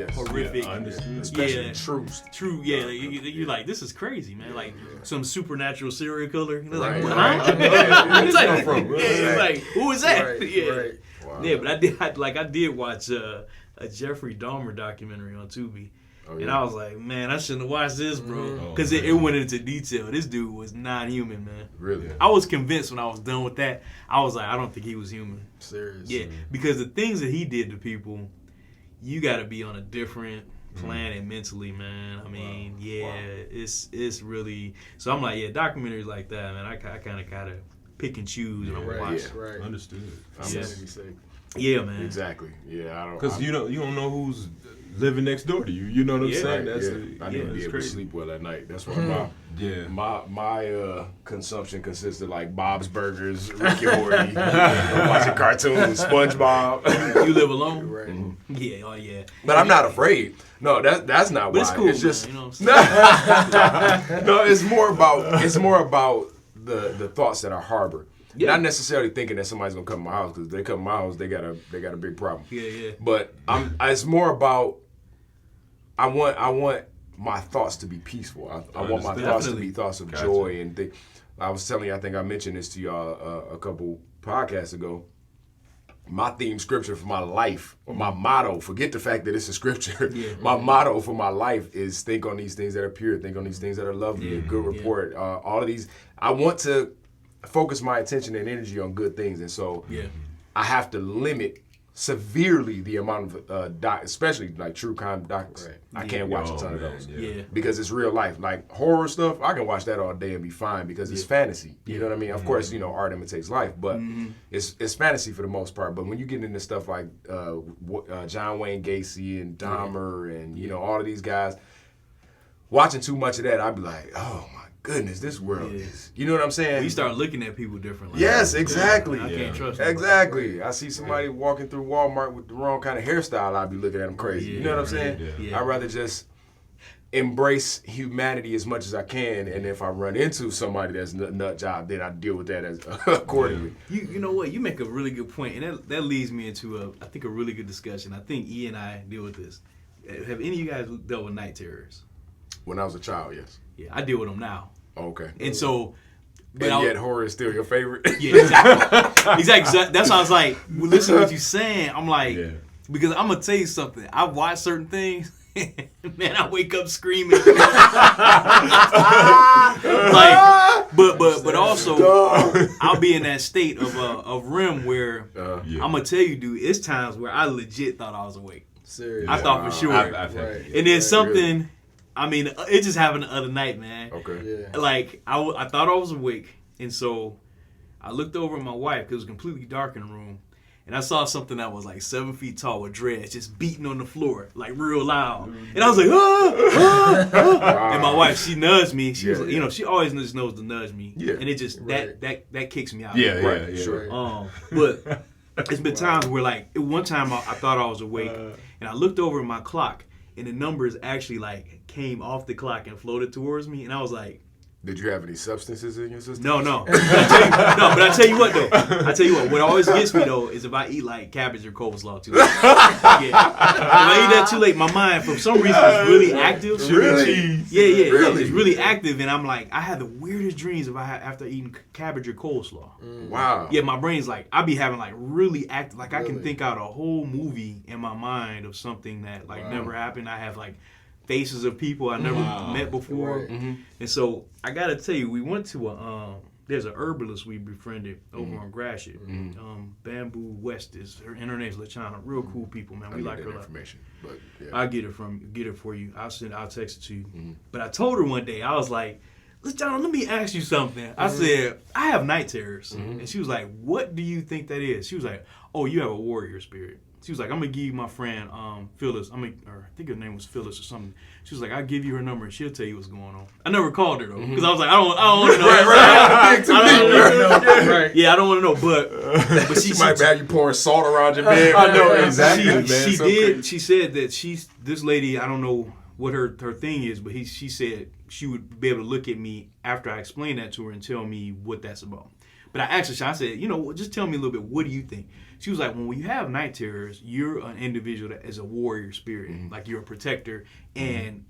horrific. Especially true. Yeah, you're like, this is crazy, man. Like some supernatural serial killer. You're Right. like, what? Like, who is that? Right, yeah, right. Wow. yeah. But I did watch a Jeffrey Dahmer documentary on Tubi. Oh, And I was like, man, I shouldn't have watched this, bro. Because it went into detail. This dude was non-human, man. Really? I was convinced when I was done with that. I was like, I don't think he was human. Serious. Yeah, because the things that he did to people, you got to be on a different planet mentally, man. I mean, it's really... So I'm like, documentaries like that, man, I kind of gotta pick and choose when I'm watching. Right. Understood. Yeah, man. Exactly. Yeah, I don't... Because you don't know who's living next door to you. You know what I'm saying? Right, That's I need to be able to sleep well at night. That's why my consumption consists of like Bob's Burgers, Rick and Morty, watching cartoons, SpongeBob. You live alone? Right. Mm-hmm. Yeah, oh yeah. But I'm not afraid. No, that's not But why. it's cool, It's just man, you know what I'm saying? no. It's more about the thoughts that I harbor. Yeah. Not necessarily thinking that somebody's gonna come to my house, because if they come to my house, they got a big problem. Yeah. But it's more about I want my thoughts to be peaceful. I want my thoughts to be thoughts of joy and things. I was telling you, I think I mentioned this to y'all a couple podcasts ago. My theme scripture for my life, or my motto, forget the fact that it's a scripture. My motto for my life is think on these things that are pure, think on these things that are lovely, a good report. All of these, I want to focus my attention and energy on good things, and so I have to limit severely the amount of especially like true crime documentaries. Right. I can't watch a ton of those Yeah. because it's real life. Like horror stuff, I can watch that all day and be fine because it's fantasy. You know what I mean? Of course, art imitates life, but it's fantasy for the most part. But when you get into stuff like John Wayne Gacy and Dahmer and all of these guys, watching too much of that, I'd be like, oh my goodness, this world is. You know what I'm saying? Well, you start looking at people differently. Yes, exactly. I can't trust them. Exactly. I see somebody walking through Walmart with the wrong kind of hairstyle, I'd be looking at them crazy. You know what I'm saying? Yeah. I'd rather just embrace humanity as much as I can, and if I run into somebody that's a nut job, then I deal with that as accordingly. You know what? You make a really good point, and that leads me into I think a really good discussion. I think E and I deal with this. Have any of you guys dealt with night terrors? When I was a child, yes. Yeah, I deal with them now. Okay. And so... And yet horror is still your favorite? Yeah, exactly. Exactly. That's why I was like, listen to what you're saying. I'm like, because I'm going to tell you something. I watch certain things, man, I wake up screaming. But also, I'll be in that state of REM where I'm going to tell you, dude, it's times where I legit thought I was awake. Serious. I thought for sure. I've had it. And then something... I mean, it just happened the other night, man. Okay. Yeah. Like, I thought I was awake, and so I looked over at my wife, because it was completely dark in the room, and I saw something that was like 7 feet tall with dreads just beating on the floor, like real loud. And I was like, ah. And my wife, she nudged me. She was, she always just knows to nudge me. Yeah. And it just, that kicks me out. Yeah. Sure. But it's been times where, like, one time I thought I was awake, and I looked over at my clock, and the numbers actually, like, came off the clock and floated towards me, and I was like, did you have any substances in your system? No. But I tell you what, though. What always gets me, though, is if I eat, like, cabbage or coleslaw too late. If I eat that too late, my mind, for some reason, is really active. Really? Yeah. It's really active, and I'm like, I have the weirdest dreams after eating cabbage or coleslaw. Wow. Yeah, my brain's like, I be having, like, really active, like, I can think out a whole movie in my mind of something that, like, never happened. I have, like, faces of people I never met before. Right. And so I gotta tell you, we went to there's an herbalist we befriended over on Gratiot. Bamboo West her name's LaChana. Real cool people, man. We like her. Information, but I'll get it for you. I'll text it to you. But I told her one day, I was like, LaChana, let me ask you something. I said, I have night terrors. And she was like, what do you think that is? She was like, oh, you have a warrior spirit. She was like, I'm going to give you my friend Phyllis. I think her name was Phyllis or something. She was like, I'll give you her number and she'll tell you what's going on. I never called her, though, because I was like, I don't want to know. Right. Yeah, I don't want to know. But she might have you pouring salt around your bed. I know, exactly, man. She did. She said that this lady, I don't know what her thing is, but she said she would be able to look at me after I explained that to her and tell me what that's about. But I asked her, I said, just tell me a little bit, what do you think? She was like, when you have night terrors, you're an individual that is a warrior spirit. Mm-hmm. Like, you're a protector. And,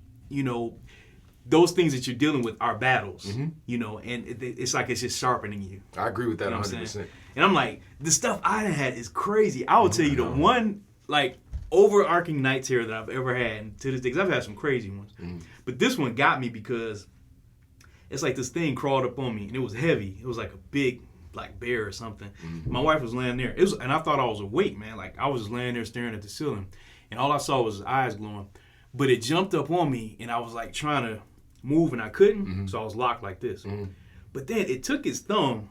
those things that you're dealing with are battles, and it's like it's just sharpening you. I agree with that 100%. And I'm like, the stuff I had is crazy. I will tell you the one, overarching night terror that I've ever had, and to this day, because I've had some crazy ones. Mm-hmm. But this one got me because it's like this thing crawled up on me, and it was heavy. It was like a big, bear or something. Mm-hmm. My wife was laying there. And I thought I was awake, man. Like, I was just laying there staring at the ceiling, and all I saw was his eyes glowing. But it jumped up on me, and I was, trying to move, and I couldn't, so I was locked like this. Mm-hmm. But then it took its thumb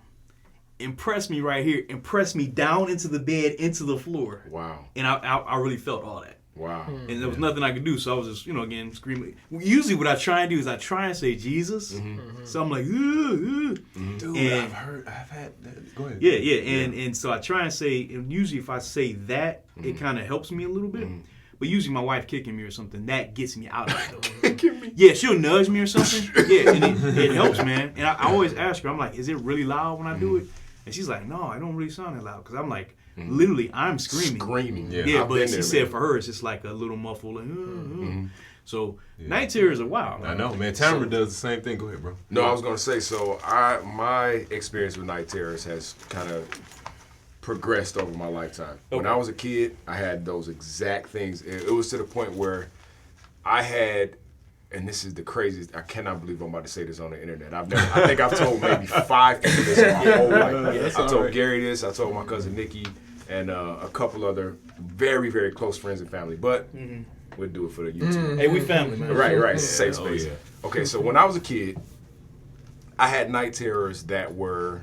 and pressed me right here and pressed me down into the bed, into the floor. Wow. And I really felt all that. Wow. And there was nothing I could do, so I was just, again, screaming. Usually what I try and do is I try and say Jesus. Mm-hmm. So I'm like, mm-hmm. Dude, and, I've had that. Go ahead. Yeah. And so I try and say, and usually if I say that, it kind of helps me a little bit. Mm-hmm. But usually my wife kicking me or something, that gets me out of it. Kicking me? Yeah, she'll nudge me or something. Yeah, and it helps, man. And I always ask her, I'm like, is it really loud when I do it? And she's like, no, I don't really sound that loud. Because I'm like, literally, I'm screaming. Screaming. Yeah, but she said for her, it's just like a little muffled. So night terrors are wild. I know, man. Tamara does the same thing. Go ahead, bro. No, I was going to say, so my experience with night terrors has kind of progressed over my lifetime. Okay. When I was a kid, I had those exact things. It was to the point where I had, and this is the craziest, I cannot believe I'm about to say this on the internet. I think I've told maybe 5 people this in my whole life. I told Gary this, I told my cousin Nikki, and a couple other very, very close friends and family. But we'll do it for the YouTube. Hey, we family, man. Right. It's a safe space. Oh, yeah. Okay, so when I was a kid, I had night terrors that were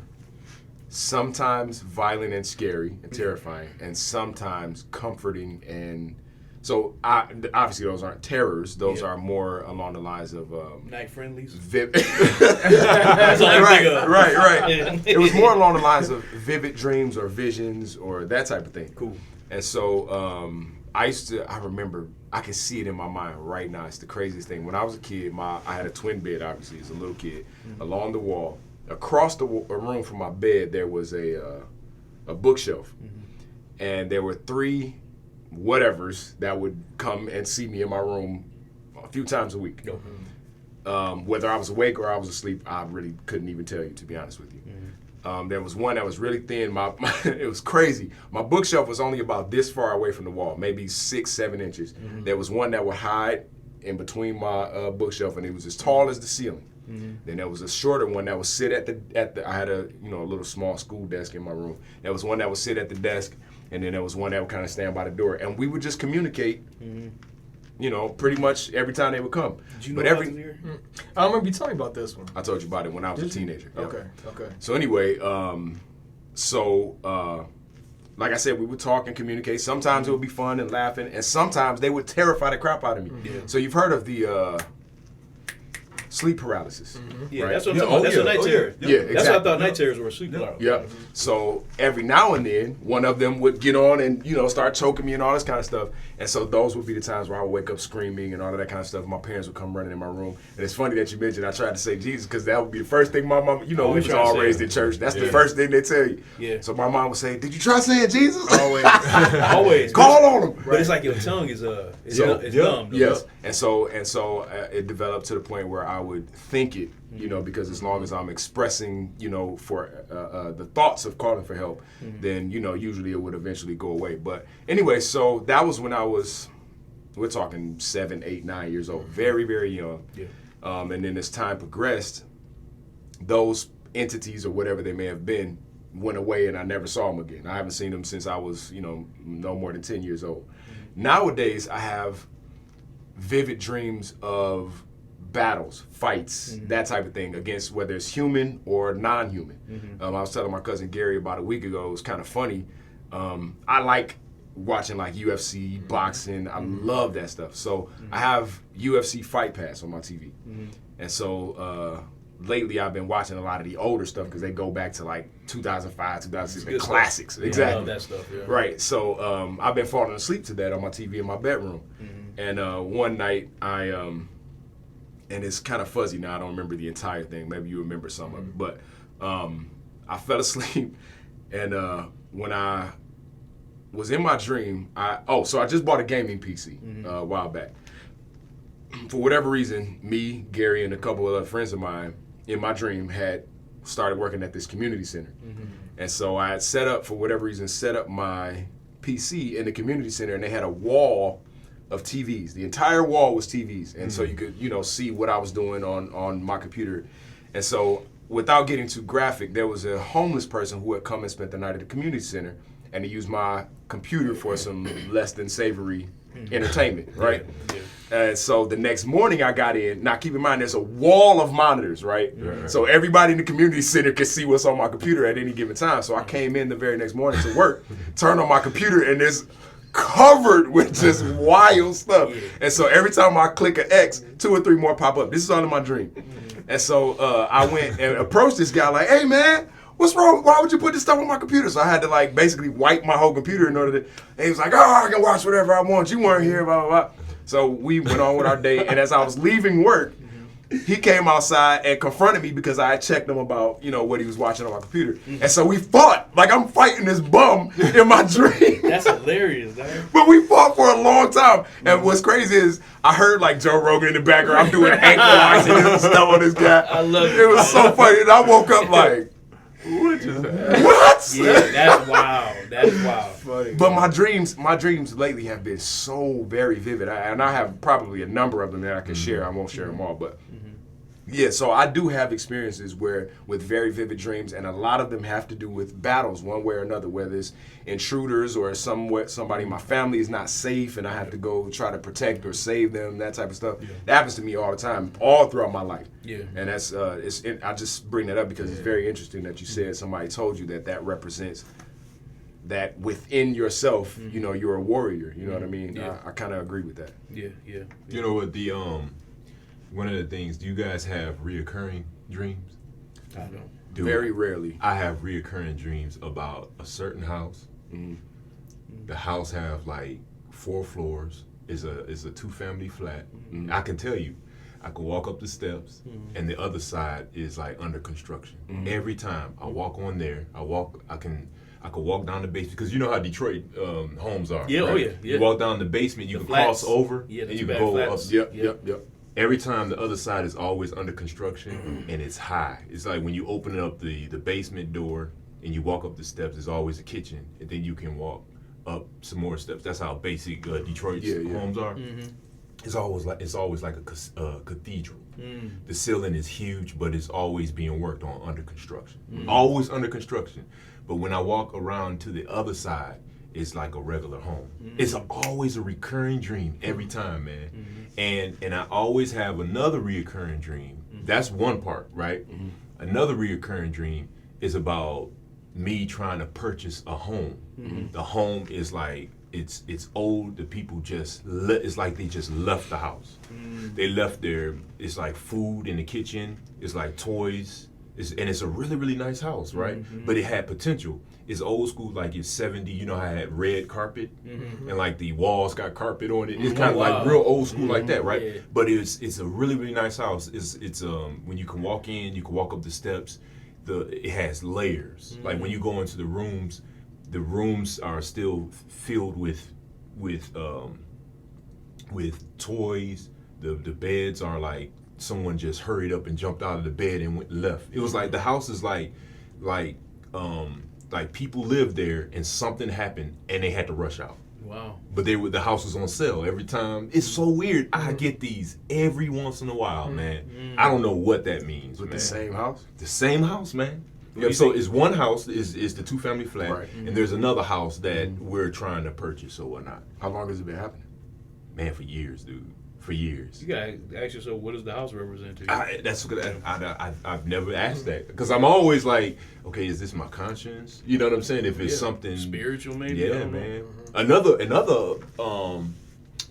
sometimes violent and scary and terrifying, and sometimes comforting. And so obviously those aren't terrors. Those are more along the lines of night friendlies. Right. It was more along the lines of vivid dreams or visions or that type of thing. Cool. And so I remember, I can see it in my mind right now. It's the craziest thing. When I was a kid, I had a twin bed, obviously, as a little kid. Along the wall, across the room from my bed, there was a bookshelf. And there were 3 whatevers that would come and see me in my room a few times a week. Whether I was awake or I was asleep, I really couldn't even tell you, to be honest with you. There was one that was really thin. It was crazy. My bookshelf was only about this far away from the wall, maybe 6-7 inches. There was one that would hide in between my bookshelf, and it was as tall as the ceiling. Then there was a shorter one that would sit at the. I had a little small school desk in my room. There was one that would sit at the desk, and then there was one that would kind of stand by the door, and we would just communicate. Pretty much every time they would come. Did you know about this? I remember you telling me about this one. I told you about it when I was a teenager. Okay. So anyway, like I said, we would talk and communicate. Sometimes it would be fun and laughing, and sometimes they would terrify the crap out of me. So you've heard of the sleep paralysis. Yeah, right? that's what I'm talking about. That's a night terror. Yeah, exactly. That's what I thought night terrors were, sleep paralysis. Yeah. So every now and then, one of them would get on and, start choking me and all this kind of stuff. And so those would be the times where I would wake up screaming and all of that kind of stuff. My parents would come running in my room. And it's funny that you mentioned I tried to say Jesus, because that would be the first thing my mom, we was all raised in church. That's the first thing they tell you. Yeah. So my mom would say, did you try saying Jesus? Always. Always. Call on him. But it's like your tongue is numb. Yes. And so it developed to the point where I would think it, because as long as I'm expressing, for the thoughts of calling for help, then, usually it would eventually go away. But anyway, so that was when we're talking 7, 8, 9 years old, very, very young. Yeah. And then as time progressed, those entities or whatever they may have been went away, and I never saw them again. I haven't seen them since I was, no more than 10 years old. Nowadays, I have vivid dreams of battles, fights, that type of thing, against whether it's human or non-human. I was telling my cousin Gary about a week ago, it was kind of funny. I like watching like UFC, boxing. I love that stuff. So I have UFC Fight Pass on my TV. And so lately I've been watching a lot of the older stuff because they go back to like 2005, 2006, classics. Stuff. Exactly. I love that stuff, yeah. Right. So I've been falling asleep to that on my TV in my bedroom. And one night and it's kind of fuzzy now. I don't remember the entire thing. Maybe you remember some of it. But I fell asleep, and when I was in my dream, so I just bought a gaming PC a while back. For whatever reason, me, Gary, and a couple of other friends of mine in my dream had started working at this community center. And so I had set up my PC in the community center, and they had a wall of TVs. The entire wall was TVs. And so you could, see what I was doing on my computer. And so without getting too graphic, there was a homeless person who had come and spent the night at the community center, and he used my computer for some less than savory entertainment, right? Yeah. And so the next morning I got in. Now keep in mind, there's a wall of monitors, right? So everybody in the community center could see what's on my computer at any given time. So I came in the very next morning to work, turned on my computer, and it's covered with just wild stuff. And so every time I click an X, 2 or 3 more pop up. This is all in my dream. And so I went and approached this guy like, hey man, what's wrong? Why would you put this stuff on my computer? So I had to basically wipe my whole computer in order to, and he was like, I can watch whatever I want. You weren't here, blah, blah, blah. So we went on with our day, and as I was leaving work, he came outside and confronted me because I had checked him about, what he was watching on my computer. And so we fought. Like I'm fighting this bum in my dream. That's hilarious, dog. But we fought for a long time. And what's crazy is I heard Joe Rogan in the background. I'm doing ankle locks and stuff on this guy. I love it. It was so funny. And I woke up like, what just happened? What? Yeah, that's wild. That's wild. Funny, but my dreams lately have been so very vivid, and I have probably a number of them that I can share. I won't share them all, but yeah. So I do have experiences with very vivid dreams, and a lot of them have to do with battles, one way or another. Whether it's intruders or somebody in my family is not safe, and I have to go try to protect or save them, that type of stuff. Yeah. That happens to me all the time, all throughout my life. Yeah. And that's I just bring that up because it's very interesting that you said somebody told you that represents that within yourself, you're a warrior. You know what I mean? Yeah. I kind of agree with that. Yeah. You know what, one of the things, do you guys have reoccurring dreams? I don't. Very rarely. I have reoccurring dreams about a certain house. The house have 4 floors. It's a 2-family flat. I can tell you, I can walk up the steps, and the other side is under construction. Every time I walk on there, I can walk down the basement, because you know how Detroit homes are. Yeah, right? Oh yeah. You walk down the basement, you can cross over, and you can go flats. up. Yep. Every time the other side is always under construction, and it's high. It's like when you open up the basement door and you walk up the steps, there's always a kitchen, and then you can walk up some more steps. That's how basic Detroit's homes are. It's always like a cathedral. The ceiling is huge, but it's always being worked on under construction. Always under construction. But when I walk around to the other side, it's like a regular home. It's always a recurring dream every time, man. And I always have another reoccurring dream. That's one part, right? Another reoccurring dream is about me trying to purchase a home. The home is it's old. The people it's like they just left the house. They left it's like food in the kitchen. It's like toys. And it's a really, really nice house, right? But it had potential. It's old school, it's 70. You know how I had red carpet, and the walls got carpet on it. It's kind of real old school like that, right? Yeah. But it's a really, really nice house. It's when you can walk in, you can walk up the steps. It has layers. Like when you go into the rooms are still filled with toys. The beds are someone just hurried up and jumped out of the bed and went left. It was the house is like people lived there and something happened and they had to rush out. Wow. But the house was on sale every time. It's so weird. I get these every once in a while, man. I don't know what that means. With man. the same house? The same house, man. Yeah, so it's one house is the 2-family flat, right. And there's another house that we're trying to purchase or whatnot. How long has it been happening? Man, for years, dude. For years. You gotta ask yourself, what does the house represent to you? I've never asked that, because I'm always like, okay, is this my conscience? You know what I'm saying? If it's something spiritual, maybe. Yeah, man. Another. Do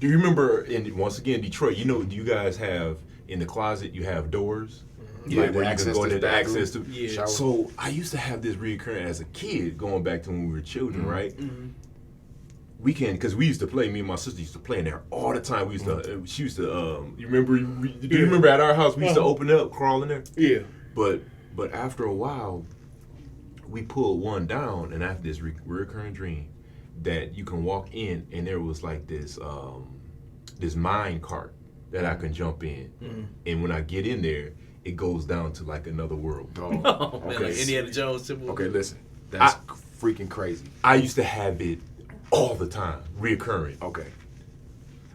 you remember? Once again, Detroit. Do you guys have in the closet? You have doors. Yeah, where you can go into the access to. Yeah. So I used to have this reoccurring as a kid, going back to when we were children, right? because we used to play. Me and my sister used to play in there all the time. We used to. She used to. You remember? Do you remember at our house we used to open up, crawl in there? Yeah. But after a while, we pulled one down, and after this recurring dream, that you can walk in, and there was like this this mine cart that I can jump in, and when I get in there, it goes down to like another world. Oh, man, like Indiana Jones symbol. Okay, listen, that's freaking crazy. I used to have it all the time, reoccurring. Okay.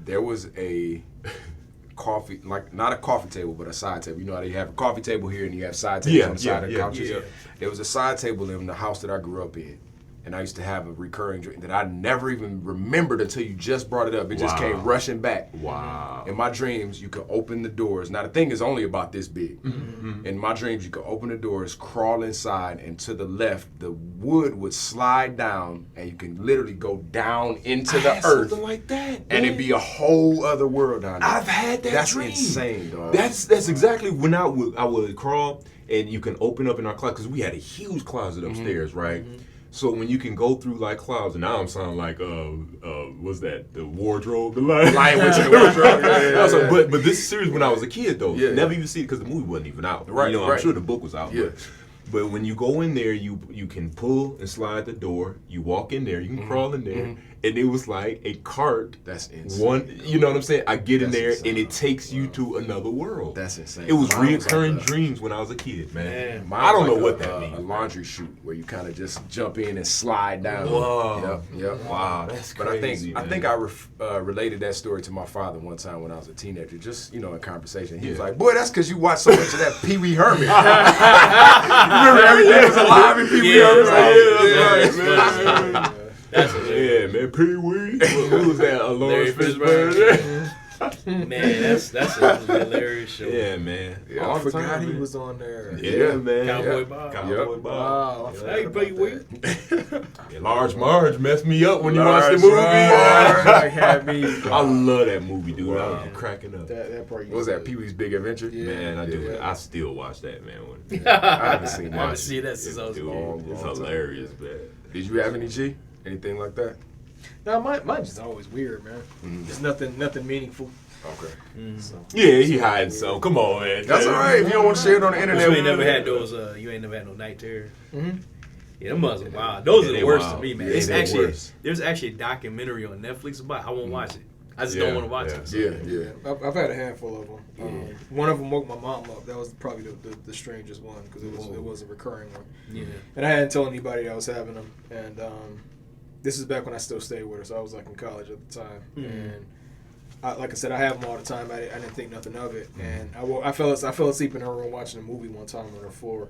There was a coffee, like not a coffee table, but a side table. You know how they have a coffee table here and you have side tables on the side of the couches? Yeah. There was a side table in the house that I grew up in. And I used to have a recurring dream that I never even remembered until you just brought it up. It just came rushing back. Wow. In my dreams, you could open the doors. Now, the thing is only about this big. In my dreams, you could open the doors, crawl inside, and to the left, the wood would slide down, and you can literally go down into the earth. Something like that. And it'd be a whole other world down there. I've had that That's dream. insane, dog. That's exactly when I would crawl, and you can open up in our closet, because we had a huge closet upstairs, right? So when you can go through like clouds, and now I'm sounding like what's that? The wardrobe, the Lion Witch in the Wardrobe. But this series when I was a kid though, never even see it because the movie wasn't even out. Right, I'm sure the book was out. Yeah. But when you go in there, you can pull and slide the door. You walk in there, you can crawl in there, and it was like a cart. That's insane. You know what I'm saying? I get in there, insane. and it takes you to another world. That's insane. It was Mine was reoccurring like dreams when I was a kid, man. Mine I don't was know like what that means. A laundry chute where you kind of just jump in and slide down. Whoa. Yep. Wow, that's But crazy. I think I related that story to my father one time when I was a teenager, just in conversation. He was like, "Boy, that's because you watch so much of that Pee Wee Herman." Remember everything was alive in Pee Wee Herman. That's hilarious. man, Pee Wee. What was that? Larry Fishburne. Man, that's a hilarious show. Yeah, man. Yeah, I All the forgot time, he man. was on there. Yeah, man. Cowboy Bob. Cowboy Bob. Wow, I forgot Hey, about Pee Wee. that. Yeah, Large Marge messed me up when you watched the Large movie. Marge. Like, had me. I love that movie, dude. I Wow. was cracking up. That part. What was that? Pee Wee's Big Adventure. Yeah. Man, I do. Yeah. I still watch that, man. I haven't seen I haven't that. seen that since I was a Dude, kid. it's long time. hilarious, man. Did you have any G? Anything like that? No, mine's just always weird, man. There's nothing meaningful. Okay. So. Yeah, he hiding some. Come on, man. That's all right. If you don't want to share it on the internet, You ain't never had those. You ain't never had no night terrors. Mm-hmm. Yeah, them Muslims. Wow, those Yeah, are they the worst wild. to me, man. Yeah, It's they actually worse. there's actually a documentary on Netflix about it. I won't watch it. I just Yeah, don't want to watch yeah. it. Yeah. I've had a handful of them. One of them woke my mom up. That was probably the strangest one because it was a recurring one. Yeah. And I hadn't told anybody I was having them. And this is back when I still stayed with her, so I was like in college at the time. And like I said, I have them all the time. I didn't think nothing of it. And I fell asleep in her room watching a movie one time on her floor.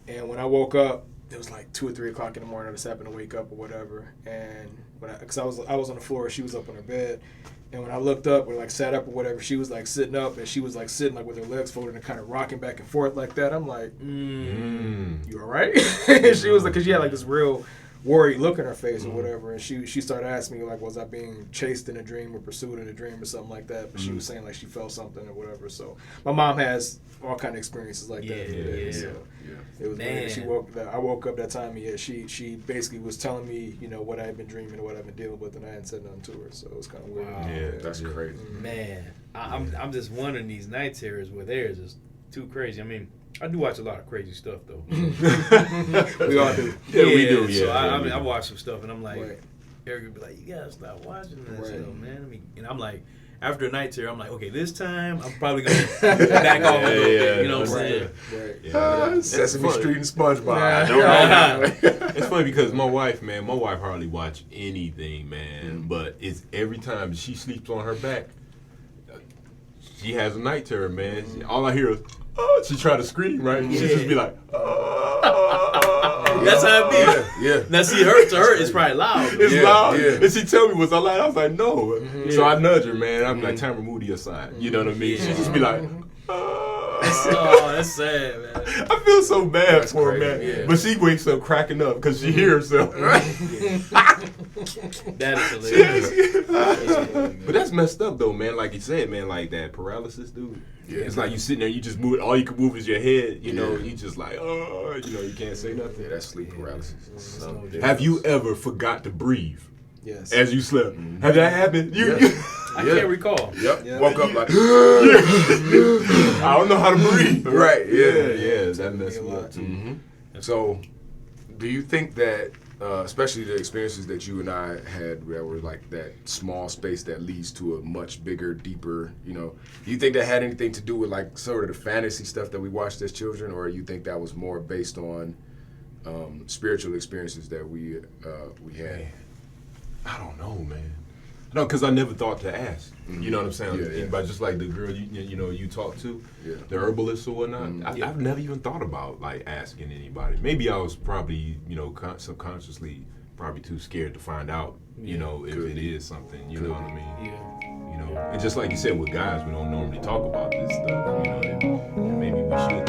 And when I woke up, it was like 2 or 3 o'clock in the morning. I just happened to wake up or whatever. And because I was on the floor, she was up on her bed. And when I looked up or like sat up or whatever, she was like sitting up and she was like sitting like with her legs folded and kind of rocking back and forth like that. I'm like, you all right? And she was like, because she had like this real worried look in her face or whatever. And she started asking me like, was I being chased in a dream or pursued in a dream or something like that? But she was saying like she felt something or whatever. So my mom has all kind of experiences like that. Yeah. So it was weird. I woke up that time and she basically was telling me, what I had been dreaming and what I've been dealing with, and I hadn't said nothing to her. So it was kind of weird. Wow. Yeah, That's crazy. Man, I'm just wondering these night terrors where theirs is too crazy. I mean, I do watch a lot of crazy stuff though. We all do. Yeah, we do. So Yeah, I watch some stuff and I'm like, Right. Eric would be like, you gotta stop watching that Right. stuff, man. And I'm like, after a night terror, I'm like, okay, this time I'm probably gonna back off a little bit. You know what I'm saying? Right. Yeah. Sesame funny. Street and SpongeBob. Yeah. I don't know. It's funny because my wife hardly watch anything, man. But it's every time she sleeps on her back, she has a night terror, man. All I hear is, oh, she try to scream, right? She just be like, That's how it be. Yeah. Now see, to her, it's probably loud. it's Yeah, loud. yeah. And she tell me, was I loud? I was like, no. So I nudge her, man. I'm like, Tamara, move to your side. You know what I mean? She just be like, Oh, that's sad, man. I feel so bad That's for her, crazy, man. yeah. But she wakes up cracking up because she hears herself. That is hilarious. But that's messed up though, man. Like you said, man, like that paralysis, dude. Yeah. It's like you sitting there, you just move. All you can move is your head. You know, Yeah. you just like, you can't say nothing. Yeah, that's sleep paralysis. Have you ever forgot to breathe? Yes. as you slept. Have that happened? Yeah. I can't recall. Yep. Yeah. Woke up like, I don't know how to breathe. right. Yeah, that messed a me lot. up too. So, do you think that, especially the experiences that you and I had, where were like that small space that leads to a much bigger, deeper, do you think that had anything to do with like sort of the fantasy stuff that we watched as children, or you think that was more based on spiritual experiences that we had? I don't know, man. No, because I never thought to ask. You know what I'm saying? Yeah. But just like the girl you talked to, Yeah. the herbalist or whatnot, I've never even thought about like asking anybody. Maybe I was probably subconsciously probably too scared to find out. If it is something. You know what I mean? Yeah. And just like you said with guys, we don't normally talk about this stuff. And maybe we should.